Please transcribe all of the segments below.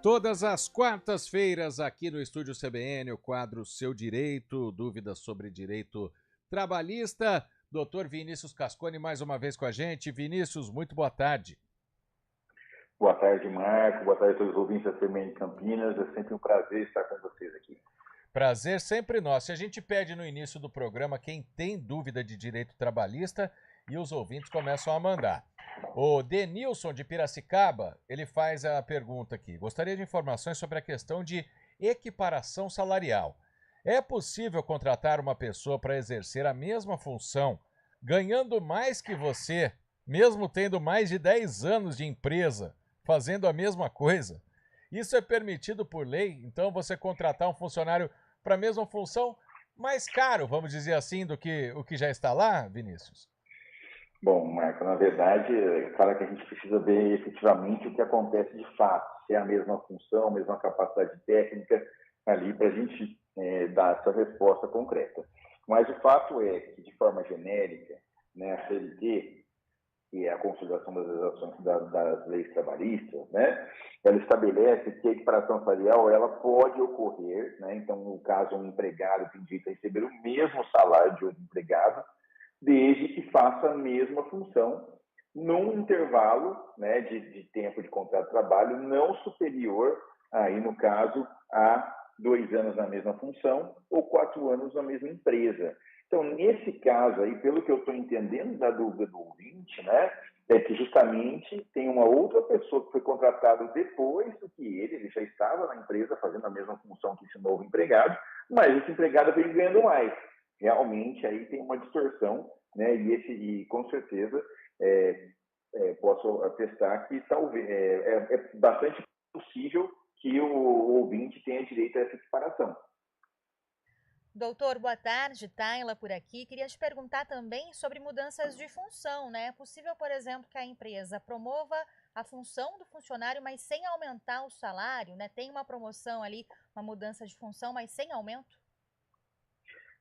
Todas as quartas-feiras aqui no Estúdio CBN, o quadro Seu Direito, dúvidas sobre direito trabalhista. Doutor Vinícius Cascone mais uma vez com a gente. Vinícius, muito boa tarde. Boa tarde, Marco. Boa tarde a todos os ouvintes da CBN Campinas. É sempre um prazer estar com vocês aqui. Prazer sempre nosso. A gente pede no início do programa quem tem dúvida de direito trabalhista e os ouvintes começam a mandar. O Denilson de Piracicaba, ele faz a pergunta aqui. Gostaria de informações sobre a questão de equiparação salarial. É possível contratar uma pessoa para exercer a mesma função, ganhando mais que você, mesmo tendo mais de 10 anos de empresa, fazendo a mesma coisa? Isso é permitido por lei? Então você contratar um funcionário para a mesma função mais caro, vamos dizer assim, do que o que já está lá, Vinícius? Bom, Marco, na verdade, é claro que a gente precisa ver efetivamente o que acontece de fato, se é a mesma função, a mesma capacidade técnica ali para a gente dar essa resposta concreta. Mas o fato é que, de forma genérica, né, a CLT, que é a consolidação das legislações das leis trabalhistas, né, ela estabelece que a equiparação salarial ela pode ocorrer, né, então, no caso, um empregado tem direito a receber o mesmo salário de outro empregado, desde que faça a mesma função num intervalo, né, de tempo de contrato de trabalho não superior, aí no caso, a 2 anos na mesma função ou 4 anos na mesma empresa. Então, nesse caso aí, pelo que eu estou entendendo da dúvida do ouvinte, né, é que justamente tem uma outra pessoa que foi contratada depois do que ele já estava na empresa fazendo a mesma função que esse novo empregado, mas esse empregado veio ganhando mais. Realmente aí tem uma distorção, né? E com certeza posso atestar que talvez é bastante possível que o ouvinte tenha direito a essa equiparação. Doutor, boa tarde, Tayla por aqui. Queria te perguntar também sobre mudanças de função, né? É possível, por exemplo, que a empresa promova a função do funcionário, mas sem aumentar o salário, né? Tem uma promoção ali, uma mudança de função, mas sem aumento?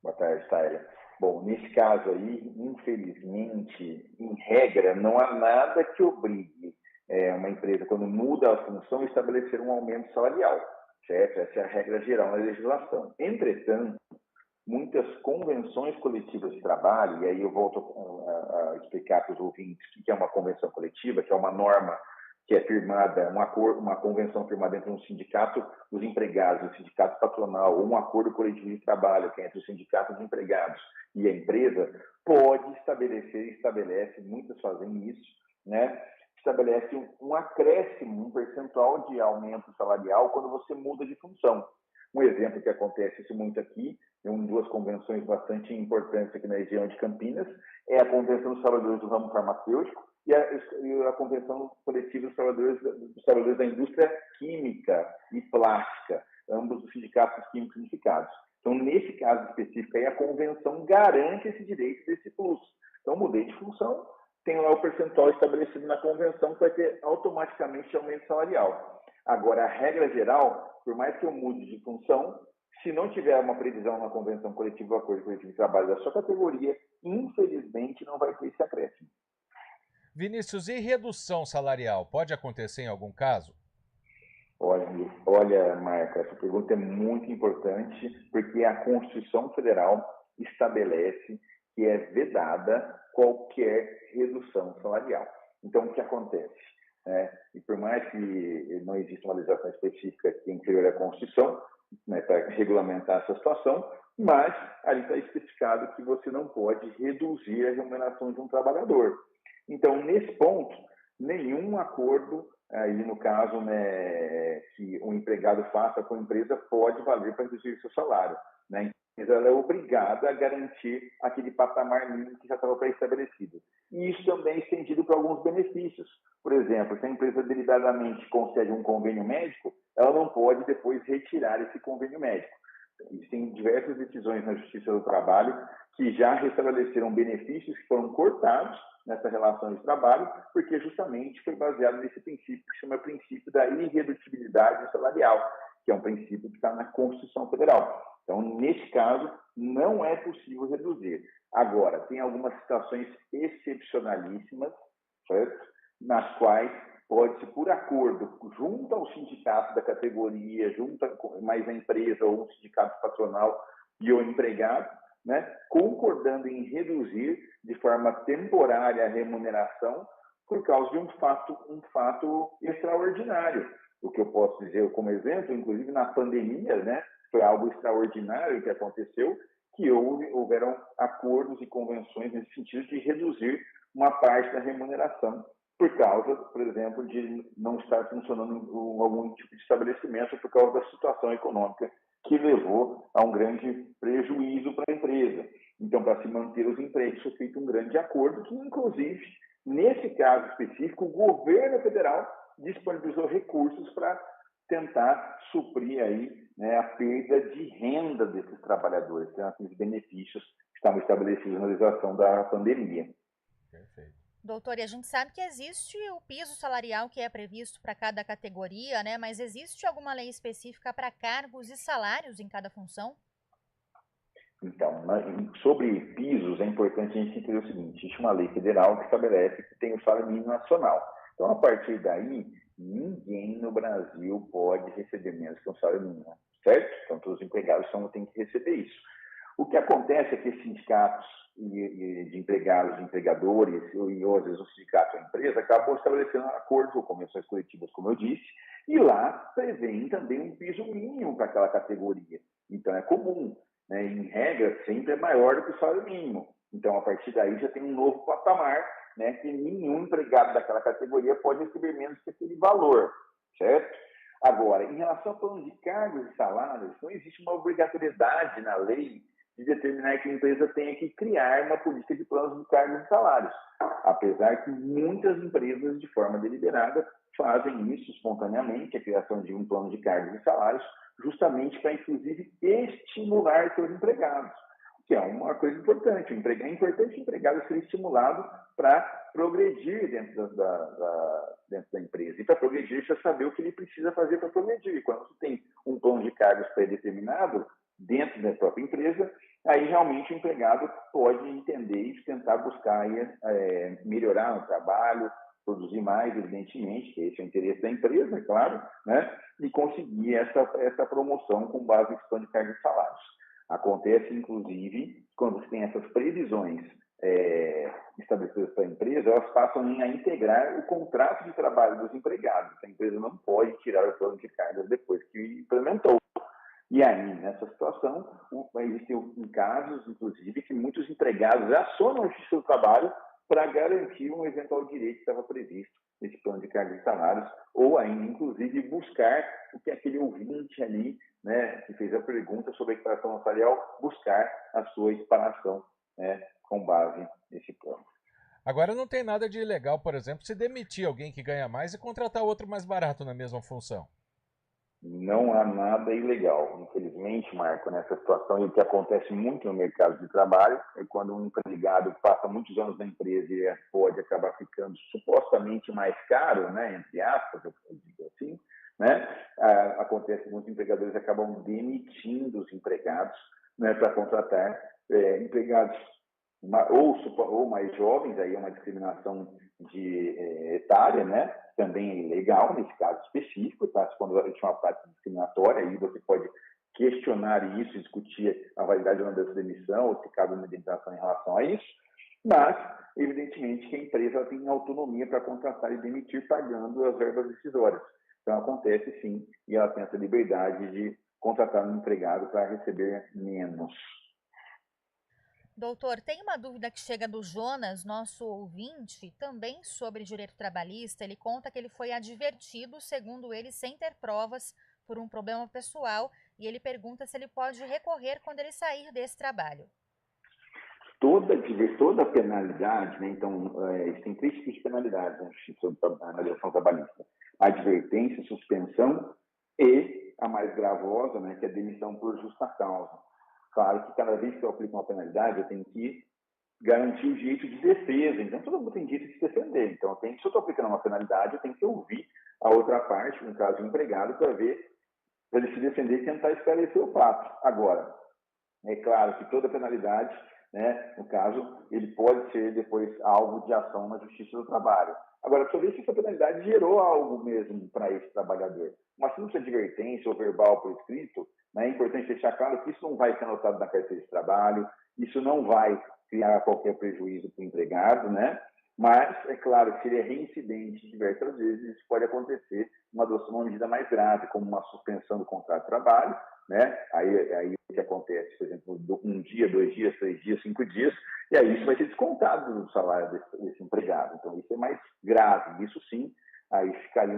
Boa tarde, Taylor. Bom, nesse caso aí, infelizmente, em regra, não há nada que obrigue uma empresa, quando muda a função, a estabelecer um aumento salarial, certo? Essa é a regra geral na legislação. Entretanto, muitas convenções coletivas de trabalho, e aí eu volto a explicar para os ouvintes o que é uma convenção coletiva, que é uma norma que é firmada, uma convenção firmada entre um sindicato dos empregados, um sindicato patronal, ou um acordo coletivo de trabalho, que é entre o sindicato dos empregados e a empresa, pode estabelecer, estabelece, muitas fazem isso, né? Estabelece um acréscimo, um percentual de aumento salarial quando você muda de função. Um exemplo que acontece isso muito aqui, em duas convenções bastante importantes aqui na região de Campinas, é a Convenção dos Trabalhadores do Ramo Farmacêutico e a Convenção Coletiva dos Trabalhadores da Indústria Química e Plástica, ambos os sindicatos químicos unificados. Então, nesse caso específico, aí, a convenção garante esse direito desse plus. Então, mudei de função, tem lá o percentual estabelecido na convenção que vai ter automaticamente aumento salarial. Agora, a regra geral, por mais que eu mude de função, se não tiver uma previsão na convenção coletiva ou acordo coletivo de trabalho da sua categoria, infelizmente não vai ter esse acréscimo. Vinícius, e redução salarial pode acontecer em algum caso? Olha, Marco, essa pergunta é muito importante porque a Constituição Federal estabelece que é vedada qualquer redução salarial. Então, o que acontece? E por mais que não exista uma legislação específica que inferior à Constituição, né, para regulamentar essa situação, mas ali está especificado que você não pode reduzir a remuneração de um trabalhador. Então, nesse ponto, nenhum acordo, aí no caso, né, que o empregado faça com a empresa pode valer para reduzir seu salário, né? Mas ela é obrigada a garantir aquele patamar mínimo que já estava pré-estabelecido. E isso também é estendido para alguns benefícios. Por exemplo, se a empresa deliberadamente concede um convênio médico, ela não pode depois retirar esse convênio médico. Existem diversas decisões na Justiça do Trabalho que já restabeleceram benefícios que foram cortados nessa relação de trabalho, porque justamente foi baseado nesse princípio que chama princípio da irredutibilidade salarial, que é um princípio que está na Constituição Federal. Então, nesse caso, não é possível reduzir. Agora, tem algumas situações excepcionalíssimas, certo? Nas quais pode-se, por acordo, junto ao sindicato da categoria, junto mais a empresa ou um sindicato patronal e o empregado, né, concordando em reduzir de forma temporária a remuneração por causa de um fato extraordinário. O que eu posso dizer como exemplo, inclusive na pandemia, né, foi algo extraordinário que aconteceu, que houveram acordos e convenções nesse sentido de reduzir uma parte da remuneração por causa, por exemplo, de não estar funcionando algum tipo de estabelecimento por causa da situação econômica que levou a um grande prejuízo para a empresa. Então, para se manter os empregos, foi feito um grande acordo que, inclusive, nesse caso específico, o governo federal disponibilizou recursos para tentar suprir aí, né, a perda de renda desses trabalhadores, né, aqueles benefícios que estavam estabelecidos na legislação da pandemia. Perfeito. Doutor, e a gente sabe que existe o piso salarial que é previsto para cada categoria, né? Mas existe alguma lei específica para cargos e salários em cada função? Então, sobre pisos, é importante a gente entender o seguinte: existe uma lei federal que estabelece que tem o salário mínimo nacional. Então, a partir daí, ninguém no Brasil pode receber menos que um salário mínimo, certo? Então, todos os empregados têm que receber isso. O que acontece é que esses sindicatos de empregados, de empregadores, e às vezes o sindicato ou a empresa, acabam estabelecendo acordos ou convenções coletivas, como eu disse, e lá prevêem também um piso mínimo para aquela categoria. Então, é comum, né? Em regra, sempre é maior do que o salário mínimo. Então, a partir daí, já tem um novo patamar, né, que nenhum empregado daquela categoria pode receber menos que aquele valor, certo? Agora, em relação ao plano de cargos e salários, não existe uma obrigatoriedade na lei de determinar que a empresa tenha que criar uma política de planos de cargos e salários, apesar que muitas empresas, de forma deliberada, fazem isso espontaneamente, a criação de um plano de cargos e salários, justamente para, inclusive, estimular seus empregados, que é uma coisa importante. É importante o empregado ser estimulado para progredir dentro da empresa. E para progredir, precisa saber o que ele precisa fazer para progredir. Quando você tem um plano de cargos pré-determinado dentro da própria empresa, aí realmente o empregado pode entender e tentar buscar melhorar o trabalho, produzir mais, evidentemente, que esse é o interesse da empresa, é claro, né? E conseguir essa promoção com base em plano de cargos e salários. Acontece, inclusive, quando você tem essas previsões estabelecidas para a empresa, elas passam a integrar o contrato de trabalho dos empregados. A empresa não pode tirar o plano de cargos depois que implementou. E aí, nessa situação, existem casos, inclusive, que muitos empregados acionam a Justiça do Trabalho para garantir um eventual direito que estava previsto nesse plano de cargos e salários, ou ainda, inclusive, buscar o que aquele ouvinte ali, né, que fez a pergunta sobre a equiparação salarial, buscar a sua equiparação, né, com base nesse plano. Agora, não tem nada de ilegal, por exemplo, se demitir alguém que ganha mais e contratar outro mais barato na mesma função. Não há nada ilegal. Infelizmente, Marco, nessa situação, e o que acontece muito no mercado de trabalho é quando um empregado passa muitos anos na empresa e pode acabar ficando supostamente mais caro, né, entre aspas, eu digo assim, né, acontece que muitos empregadores acabam demitindo os empregados, né, para contratar empregados ou mais jovens, aí é uma discriminação etária, né? Também é ilegal nesse caso específico, tá? Quando existe uma prática discriminatória, aí você pode questionar isso, discutir a validade ou não dessa demissão, ou se cabe uma indenização em relação a isso, mas, evidentemente, que a empresa tem autonomia para contratar e demitir pagando as verbas decisórias. Então, acontece sim, e ela tem essa liberdade de contratar um empregado para receber menos. Doutor, tem uma dúvida que chega do Jonas, nosso ouvinte, também sobre direito trabalhista. Ele conta que ele foi advertido, segundo ele, sem ter provas, por um problema pessoal, e ele pergunta se ele pode recorrer quando ele sair desse trabalho. Toda penalidade, né? Então, tem 3 tipos de penalidades na legislação trabalhista: advertência, suspensão e a mais gravosa, né, que é a demissão por justa causa. Claro que cada vez que eu aplico uma penalidade, eu tenho que garantir o direito de defesa. Então, todo mundo tem direito de se defender. Então, se eu estou aplicando uma penalidade, eu tenho que ouvir a outra parte, no caso do empregado, para ele se defender e tentar esclarecer o fato. Agora, é claro que toda penalidade né? No caso, ele pode ser depois alvo de ação na Justiça do Trabalho. Agora, precisa ver se essa penalidade gerou algo mesmo para esse trabalhador. Uma simples advertência ou verbal por escrito, né? É importante deixar claro que isso não vai ser anotado na carteira de trabalho, isso não vai criar qualquer prejuízo para o empregado, né? Mas, é claro, que se ele é reincidente diversas vezes, isso pode acontecer uma adoção de uma medida mais grave, como uma suspensão do contrato de trabalho, né? Aí o que acontece, por exemplo, 1 dia, 2 dias, 3 dias, 5 dias, e aí isso vai ser descontado do salário desse empregado. Então, isso é mais grave. Isso sim, aí ficaria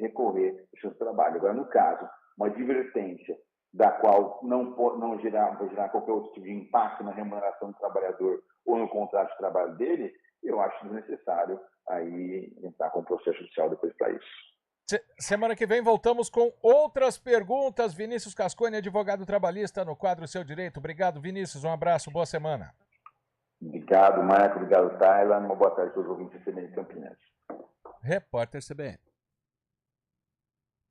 recorrer ao Justiça do Trabalho. Agora, no caso, uma advertência da qual não vai gerar qualquer outro tipo de impacto na remuneração do trabalhador ou no contrato de trabalho dele, eu acho desnecessário aí entrar com o processo judicial depois para isso. Semana que vem voltamos com outras perguntas. Vinícius Cascone, advogado trabalhista no quadro Seu Direito. Obrigado, Vinícius. Um abraço, boa semana. Obrigado, Marco. Obrigado, Tayla. Uma boa tarde a todos os ouvintes da CBN Campinas. Repórter CBN.